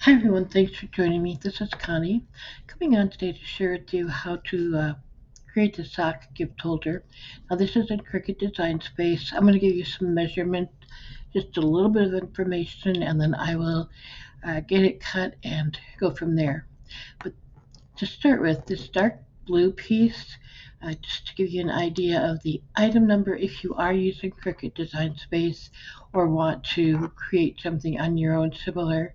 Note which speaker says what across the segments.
Speaker 1: Hi everyone, thanks for joining me. This is Connie, coming on today to share with you how to create the sock gift holder. Now this is in Cricut Design Space. I'm going to give you some measurement, just a little bit of information, and then I will get it cut and go from there. But to start with, this dark blue piece, just to give you an idea of the item number if you are using Cricut Design Space or want to create something on your own similar.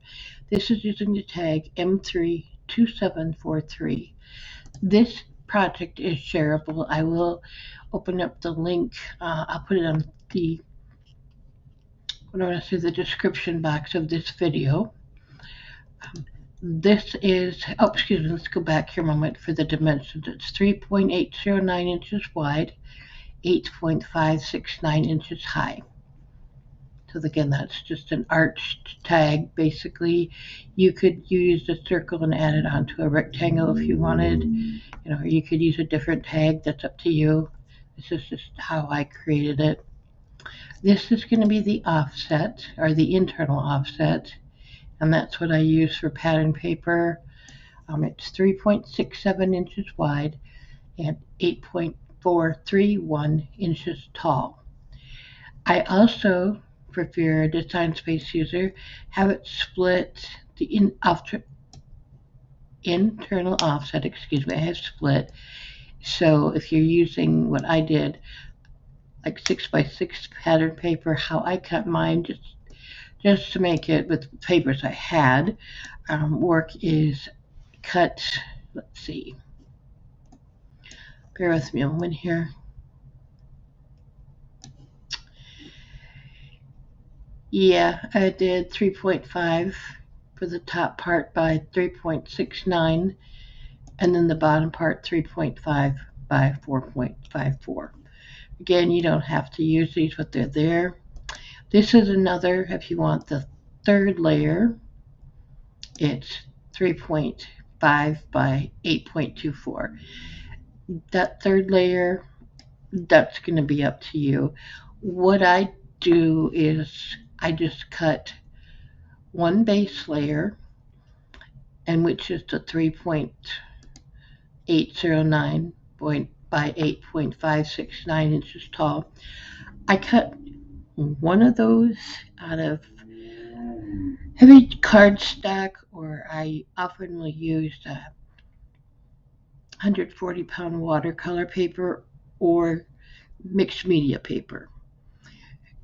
Speaker 1: This is using the tag M32743. This project is shareable. I will open up the link. I'll put it on the description box of this video. This is, excuse me, let's go back here a moment for the dimensions. It's 3.809 inches wide, 8.569 inches high. So again, that's just an arched tag. Basically, you could use the circle and add it onto a rectangle if you wanted. Or you could use a different tag. That's up to you. This is just how I created it. This is going to be the offset, or the internal offset, and that's what I use for pattern paper. It's 3.67 inches wide and 8.431 inches tall. I also, for if you're a Design Space user, have it split the internal offset, I have split. So if you're using what I did, like 6x6 pattern paper, how I cut mine, just to make it with papers I had, work is cut, let's see, bear with me a moment here. Yeah, I did 3.5 for the top part by 3.69, and then the bottom part 3.5 by 4.54. Again, you don't have to use these, but they're there. This is another, if you want the third layer, it's 3.5 by 8.24. That third layer, that's going to be up to you. What I do is I just cut one base layer, and which is the 3.809 by 8.569 inches tall. I cut one of those out of heavy cardstock, or I often will use 140-pound watercolor paper or mixed media paper.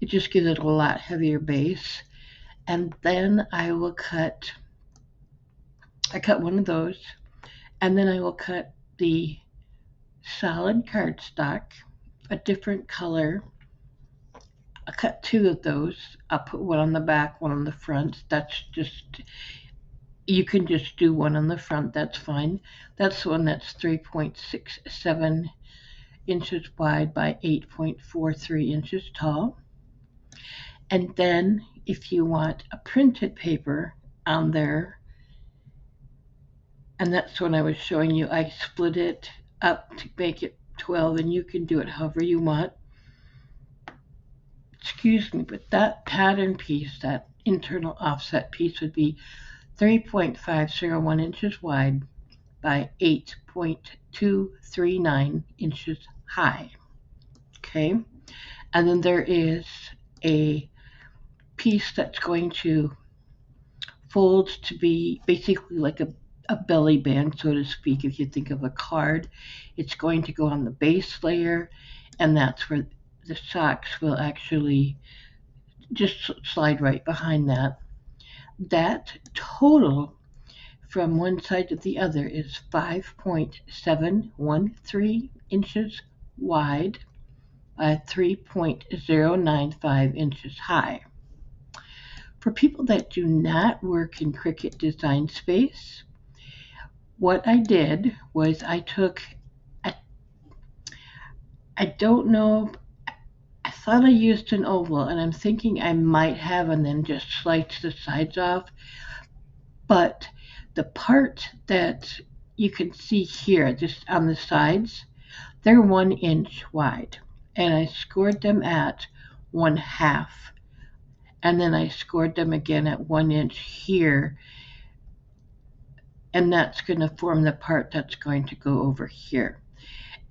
Speaker 1: It just gives it a lot heavier base. And then I cut one of those, and then I will cut the solid cardstock, a different color. I'll cut two of those. I'll put one on the back, one on the front. That's just, you can just do one on the front, that's fine. That's the one that's 3.67 inches wide by 8.43 inches tall. And then if you want a printed paper on there, and that's when I was showing you, I split it up to make it 12, and you can do it however you want. Excuse me, but that pattern piece, that internal offset piece, would be 3.501 inches wide by 8.239 inches high. Okay, and then there is a piece that's going to fold to be basically like a belly band, so to speak. If you think of a card, it's going to go on the base layer, and that's where the socks will actually just slide right behind that. That total from one side to the other is 5.713 inches wide by 3.095 inches high. For people that do not work in Cricut Design Space, what I did was I don't know, I thought I used an oval, and I'm thinking I might have, and then just sliced the sides off. But the part that you can see here, just on the sides, they're 1 inch wide, and I scored them at 1/2, and then I scored them again at 1 inch here and that's going to form the part that's going to go over here.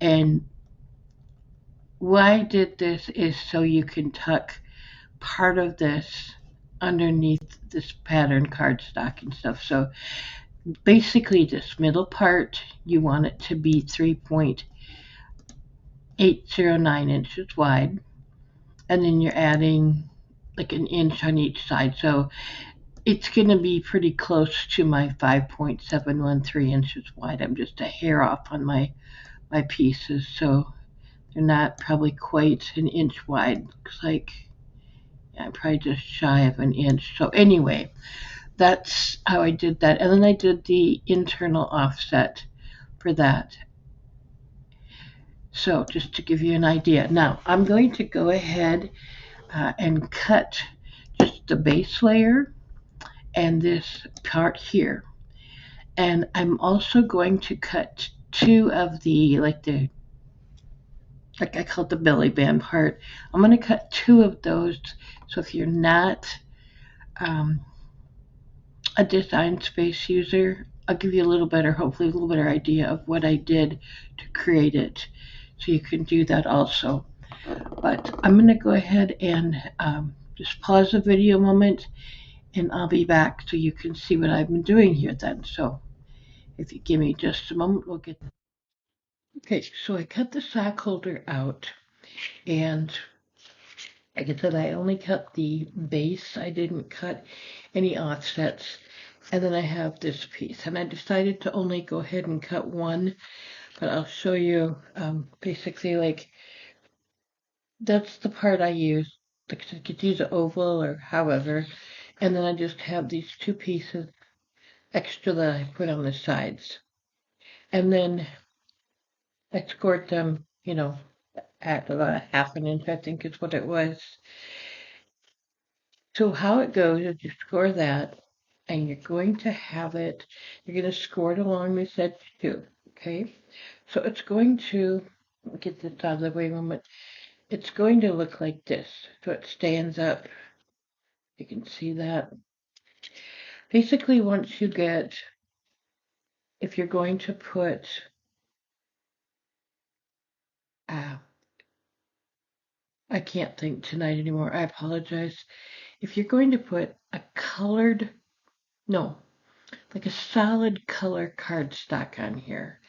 Speaker 1: And why I did this is so you can tuck part of this underneath this pattern cardstock and stuff. So basically this middle part, you want it to be 3.809 inches wide, and then you're adding like an inch on each side. So it's going to be pretty close to my 5.713 inches wide. I'm just a hair off on my pieces, so they're not probably quite an inch wide. Looks like, yeah, I'm probably just shy of an inch. So anyway, that's how I did that. And then I did the internal offset for that. So just to give you an idea. Now I'm going to go ahead and cut just the base layer and this part here. And I'm also going to cut two of the, like I call it the belly band part. I'm going to cut two of those. So if you're not um, a design space user, I'll give you a little better, hopefully a little better idea of what I did to create it. So you can do that also. But I'm going to go ahead and just pause the video a moment, and I'll be back so you can see what I've been doing here then. So if you give me just a moment, we'll get. Okay, so I cut the sock holder out, and like I said, I only cut the base. I didn't cut any offsets. And then I have this piece, and I decided to only go ahead and cut one, but I'll show you basically like that's the part I use. Like I could use an oval or however, and then I just have these two pieces extra that I put on the sides. And then I scored them, at about a half an inch, I think is what it was. So how it goes is you score that, and you're going to have it, you're going to score it along this edge too, okay? So it's going to, get this out of the way a moment, it's going to look like this. So it stands up, you can see that. Basically, once you get, if you're going to put, I can't think tonight anymore, I apologize. If you're going to put a colored, no, like a solid color cardstock on here,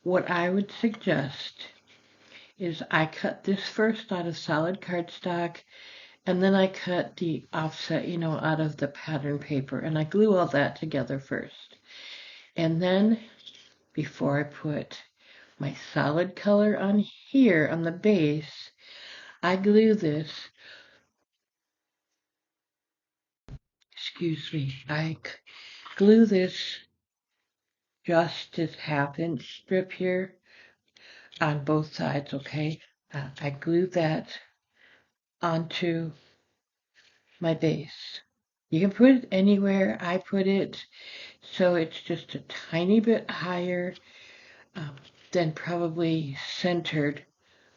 Speaker 1: what I would suggest is I cut this first out of solid cardstock, and then I cut the offset, out of the pattern paper, and I glue all that together first. And then before I put my solid color on here on the base, I glue this, excuse me, I glue this just this half-inch strip here on both sides, okay? I glue that onto my base. You can put it anywhere. I put it so it's just a tiny bit higher than probably centered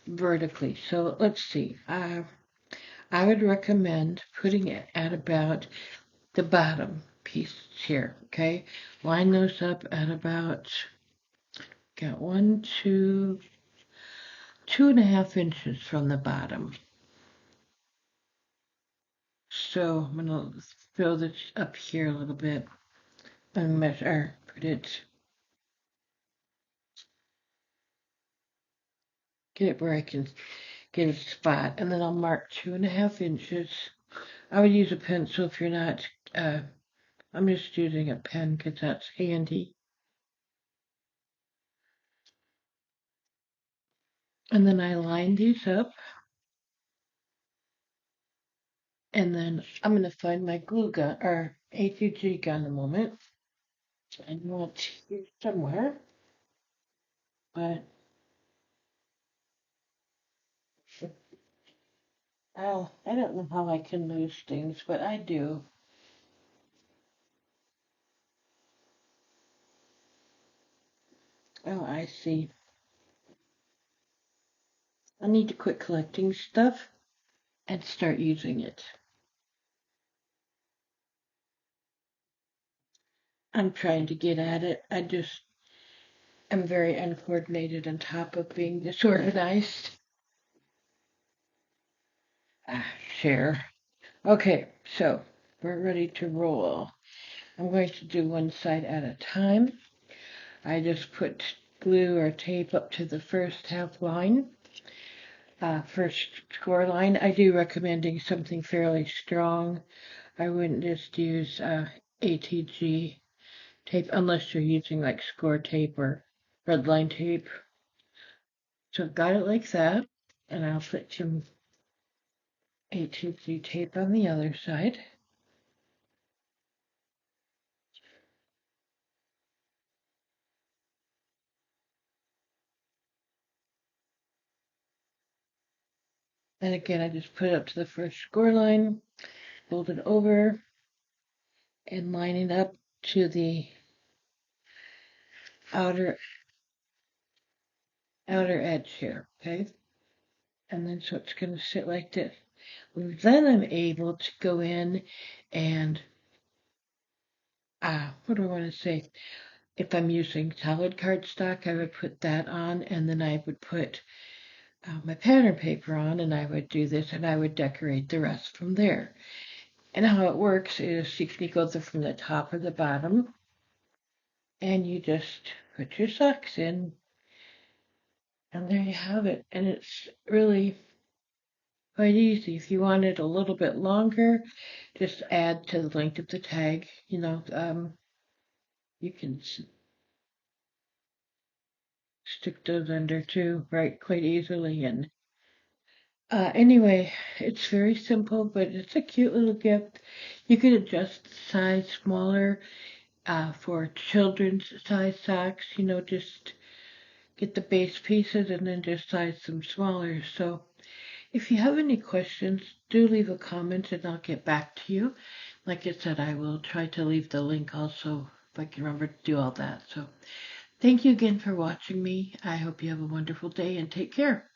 Speaker 1: vertically. So let's see. I would recommend putting it at about the bottom piece here, okay? Line those up at about, got 2.5 inches from the bottom. So I'm gonna fill this up here a little bit and measure, put it, get it where I can get a spot, and then I'll mark 2.5 inches. I would use a pencil if you're not, I'm just using a pen because that's handy. And then I line these up, and then I'm going to find my glue gun, or HUG gun in a moment. I know it's here somewhere, but I don't know how I can lose things, but I do. Oh, I see. I need to quit collecting stuff and start using it. I'm trying to get at it. I'm very uncoordinated on top of being disorganized. Share. Okay, so we're ready to roll. I'm going to do one side at a time. I just put glue or tape up to the first half line, first score line. I do recommending something fairly strong. I wouldn't just use ATG tape unless you're using like score tape or red line tape. So I've got it like that, and I'll put some ATG tape on the other side. And again, I just put it up to the first score line, fold it over, and line it up to the outer edge here, okay? And then so it's going to sit like this. Then I'm able to go in and, what do I want to say? If I'm using solid cardstock, I would put that on, and then I would put my pattern paper on, and I would do this, and I would decorate the rest from there. And how it works is you can go from the top or the bottom, and you just put your socks in, and there you have it. And it's really quite easy. If you want it a little bit longer, just add to the length of the tag. You can stick those under too, right, quite easily. And anyway, it's very simple, but it's a cute little gift. You can adjust the size smaller for children's size socks. Just get the base pieces and then just size them smaller. So if you have any questions, do leave a comment and I'll get back to you. Like I said, I will try to leave the link also if I can remember to do all that. So thank you again for watching me. I hope you have a wonderful day and take care.